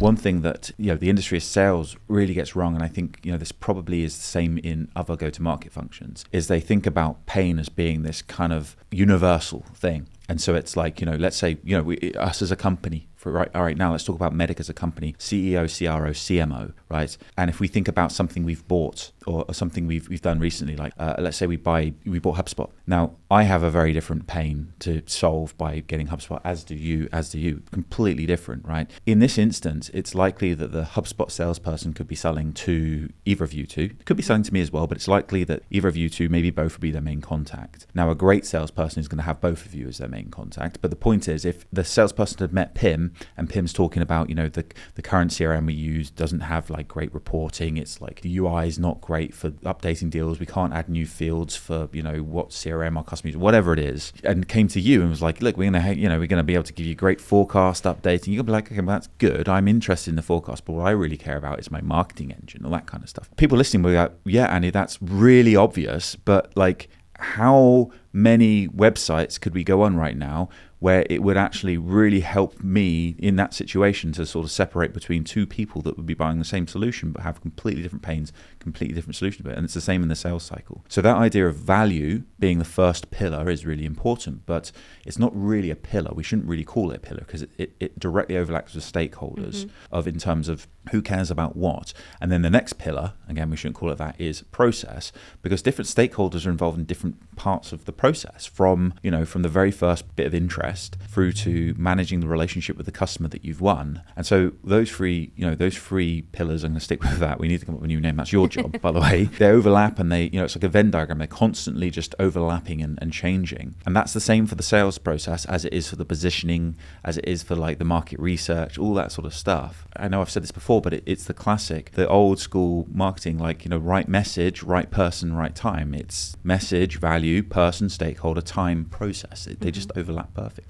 one thing that, the industry of sales really gets wrong, and I think, this probably is the same in other go-to-market functions, is they think about pain as being this kind of universal thing. And so it's like, let's say, us as a company, all right, now let's talk about MEDDIC as a company, CEO, CRO, CMO, right? And if we think about something we've bought or something we've done recently, like let's say we bought HubSpot. Now, I have a very different pain to solve by getting HubSpot, as do you, completely different, right? In this instance, it's likely that the HubSpot salesperson could be selling to either of you two. It could be selling to me as well, but it's likely that either of you two, maybe both, will be their main contact. Now, a great salesperson is going to have both of you as their main contact. But the point is, if the salesperson had met Pim, and Pim's talking about, the current CRM we use doesn't have like great reporting. It's like the UI is not great for updating deals. We can't add new fields for, what CRM our customers, whatever it is, and came to you and was like, look, we're going to be able to give you great forecast updating. You're going to be like, okay, well, that's good. I'm interested in the forecast, but what I really care about is my marketing engine, all that kind of stuff. People listening will go, yeah, Andy, that's really obvious, but like, how many websites could we go on right now where it would actually really help me in that situation to sort of separate between two people that would be buying the same solution but have completely different pains, completely different solutions. And it's the same in the sales cycle. So that idea of value being the first pillar is really important, but it's not really a pillar. We shouldn't really call it a pillar because it directly overlaps with stakeholders in terms of who cares about what. And then the next pillar, again, we shouldn't call it that, is process, because different stakeholders are involved in different parts of the process, from the very first bit of interest through to managing the relationship with the customer that you've won. And so those three pillars, I'm going to stick with that. We need to come up with a new name. That's your job, by the way. They overlap, and it's like a Venn diagram. They're constantly just overlapping and changing. And that's the same for the sales process as it is for the positioning, as it is for like the market research, all that sort of stuff. I know I've said this before, but it's the classic, the old school marketing, like, right message, right person, right time. It's message, value, person, stakeholder, time, process. They just overlap perfectly.